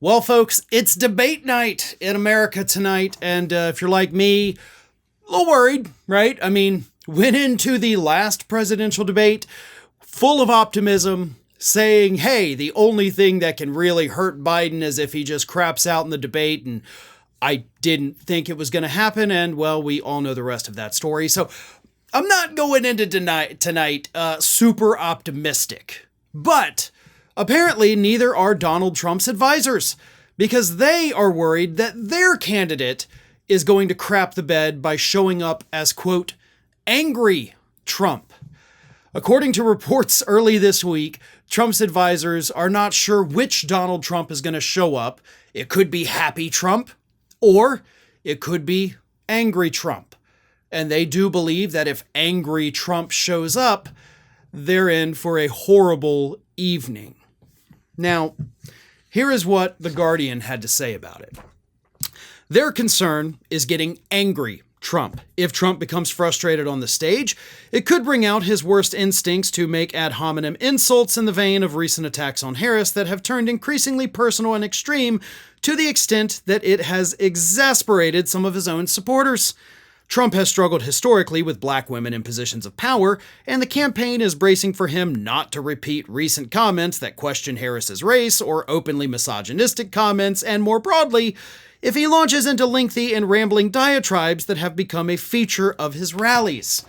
Well, folks, it's debate night in America tonight, and if you're like me, a little worried, right? I mean, went into the last presidential debate full of optimism, saying, hey, the only thing that can really hurt Biden is if he just craps out in the debate, and I didn't think it was going to happen, and, well, we all know the rest of that story. So I'm not going into tonight super optimistic, but apparently neither are Donald Trump's advisors, because they are worried that their candidate is going to crap the bed by showing up as, quote, angry Trump. According to reports early this week, Trump's advisors are not sure which Donald Trump is going to show up. It could be happy Trump, or it could be angry Trump. And they do believe that if angry Trump shows up, they're in for a horrible evening. Now, here is what The Guardian had to say about it. Their concern is getting angry Trump. If Trump becomes frustrated on the stage, it could bring out his worst instincts to make ad hominem insults in the vein of recent attacks on Harris that have turned increasingly personal and extreme to the extent that it has exasperated some of his own supporters. Trump has struggled historically with black women in positions of power, and the campaign is bracing for him not to repeat recent comments that question Harris's race or openly misogynistic comments, and more broadly, if he launches into lengthy and rambling diatribes that have become a feature of his rallies,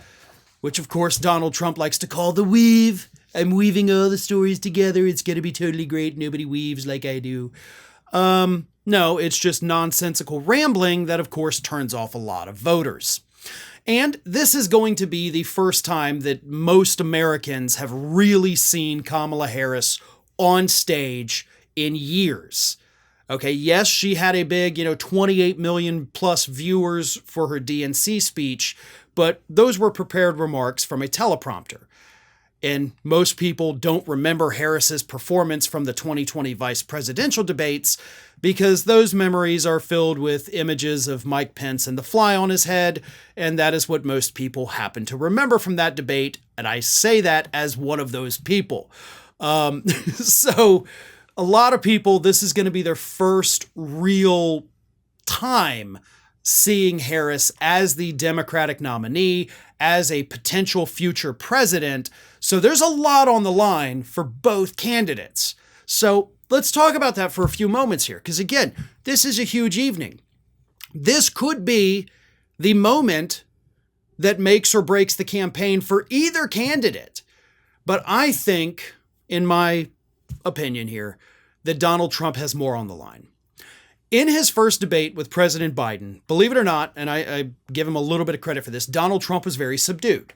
which of course Donald Trump likes to call the weave. I'm weaving all the stories together. It's going to be totally great. Nobody weaves like I do. No, it's just nonsensical rambling that, of course, turns off a lot of voters. And this is going to be the first time that most Americans have really seen Kamala Harris on stage in years. Okay, yes, she had a big, 28 million plus viewers for her DNC speech, but those were prepared remarks from a teleprompter. And most people don't remember Harris's performance from the 2020 vice presidential debates because those memories are filled with images of Mike Pence and the fly on his head, and that is what most people happen to remember from that debate, and I say that as one of those people. So a lot of people, this is going to be their first real time seeing Harris as the Democratic nominee, as a potential future president. So there's a lot on the line for both candidates. So let's talk about that for a few moments here, because again, this is a huge evening. This could be the moment that makes or breaks the campaign for either candidate. But I think, in my opinion here, that Donald Trump has more on the line. In his first debate with President Biden, believe it or not, and I give him a little bit of credit for this, Donald Trump was very subdued.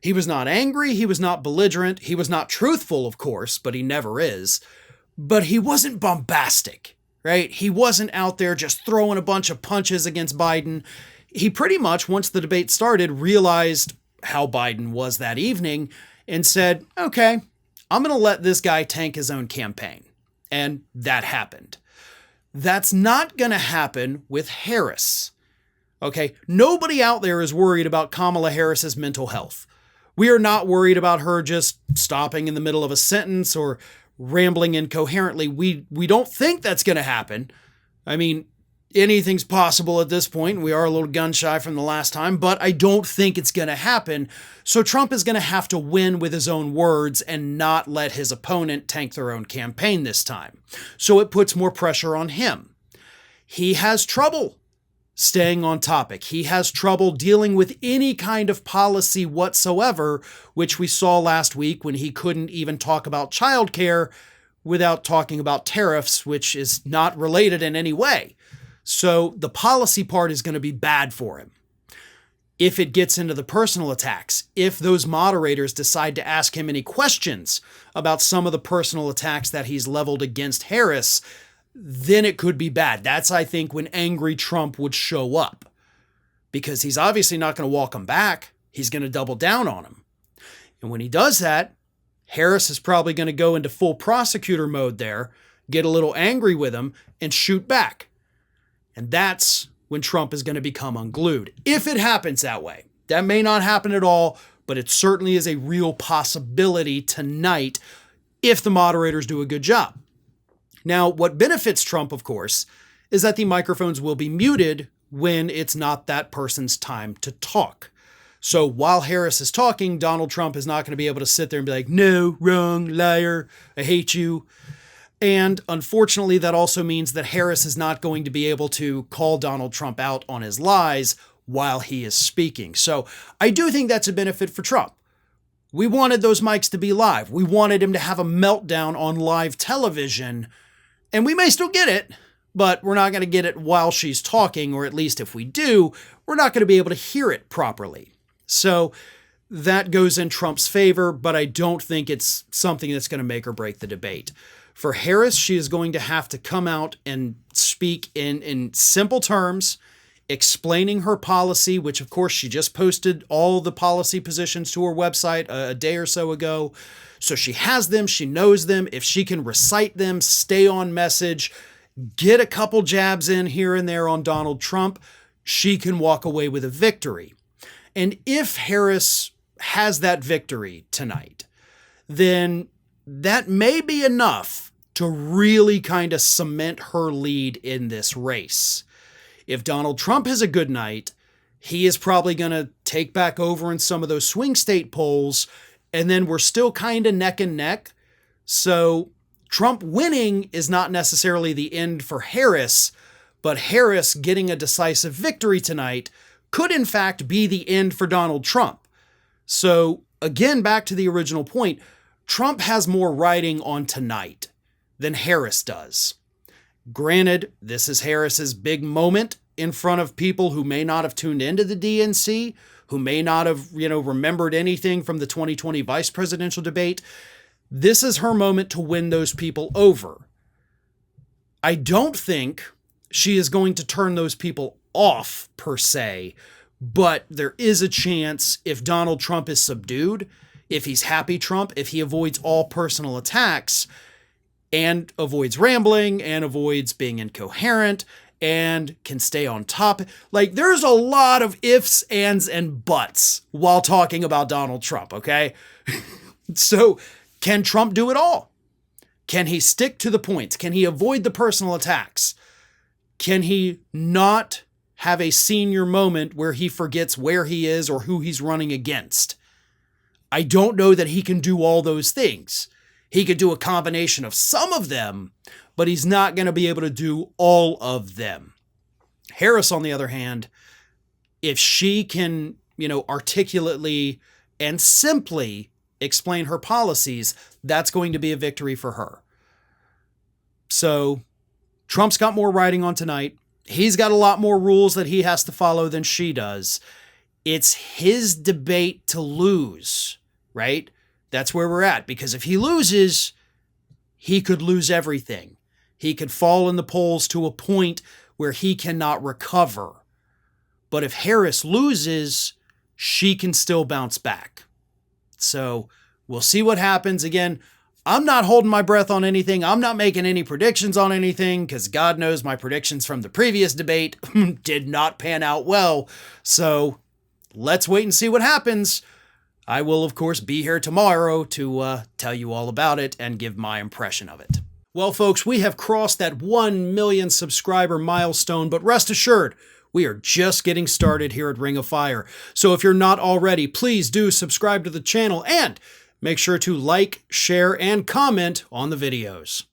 He was not angry, he was not belligerent, he was not truthful, of course, but he never is. But he wasn't bombastic, right? He wasn't out there just throwing a bunch of punches against Biden. He pretty much, once the debate started, realized how Biden was that evening and said, okay, I'm going to let this guy tank his own campaign. And that happened. That's not going to happen with Harris. Okay, nobody out there is worried about Kamala Harris's mental health. We are not worried about her just stopping in the middle of a sentence or rambling incoherently. We don't think that's going to happen. I mean, anything's possible at this point. We are a little gun shy from the last time, but I don't think it's going to happen. So Trump is going to have to win with his own words and not let his opponent tank their own campaign this time. So it puts more pressure on him. He has trouble staying on topic. He has trouble dealing with any kind of policy whatsoever, which we saw last week when he couldn't even talk about childcare without talking about tariffs, which is not related in any way. So the policy part is going to be bad for him. If it gets into the personal attacks, if those moderators decide to ask him any questions about some of the personal attacks that he's leveled against Harris, then it could be bad. That's, I think, when angry Trump would show up, because he's obviously not going to walk him back. He's going to double down on him. And when he does that, Harris is probably going to go into full prosecutor mode there, get a little angry with him, and shoot back. And that's when Trump is going to become unglued, if it happens that way. That may not happen at all, but it certainly is a real possibility tonight if the moderators do a good job. Now, what benefits Trump, of course, is that the microphones will be muted when it's not that person's time to talk. So while Harris is talking, Donald Trump is not going to be able to sit there and be like, no, wrong, liar, I hate you. And unfortunately, that also means that Harris is not going to be able to call Donald Trump out on his lies while he is speaking. So I do think that's a benefit for Trump. We wanted those mics to be live. We wanted him to have a meltdown on live television, and we may still get it, but we're not going to get it while she's talking, or at least if we do, we're not going to be able to hear it properly. So that goes in Trump's favor, but I don't think it's something that's going to make or break the debate. For Harris, she is going to have to come out and speak in simple terms, explaining her policy, which of course she just posted all the policy positions to her website a day or so ago. So she has them, she knows them. If she can recite them, stay on message, get a couple jabs in here and there on Donald Trump, she can walk away with a victory. And if Harris has that victory tonight, then that may be enough to really kind of cement her lead in this race. If Donald Trump has a good night, he is probably going to take back over in some of those swing state polls, and then we're still kind of neck and neck. So Trump winning is not necessarily the end for Harris, but Harris getting a decisive victory tonight could in fact be the end for Donald Trump. So again, back to the original point, Trump has more riding on tonight than Harris does. Granted, this is Harris's big moment in front of people who may not have tuned into the DNC, who may not have, remembered anything from the 2020 vice presidential debate. This is her moment to win those people over. I don't think she is going to turn those people off per se, but there is a chance if Donald Trump is subdued, if he's happy Trump, if he avoids all personal attacks and avoids rambling and avoids being incoherent and can stay on top. Like, there's a lot of ifs, ands, and buts while talking about Donald Trump, okay? So can Trump do it all? Can he stick to the points? Can he avoid the personal attacks? Can he not have a senior moment where he forgets where he is or who he's running against? I don't know that he can do all those things. He could do a combination of some of them, but he's not going to be able to do all of them. Harris, on the other hand, if she can, articulately and simply explain her policies, that's going to be a victory for her. So Trump's got more riding on tonight. He's got a lot more rules that he has to follow than she does. It's his debate to lose, right? That's where we're at, because if he loses, he could lose everything. He could fall in the polls to a point where he cannot recover. But if Harris loses, she can still bounce back. So we'll see what happens. Again, I'm not holding my breath on anything. I'm not making any predictions on anything, because God knows my predictions from the previous debate did not pan out well. So let's wait and see what happens. I will, of course, be here tomorrow to tell you all about it and give my impression of it. Well, folks, we have crossed that 1 million subscriber milestone, but rest assured, we are just getting started here at Ring of Fire. So if you're not already, please do subscribe to the channel and make sure to like, share, and comment on the videos.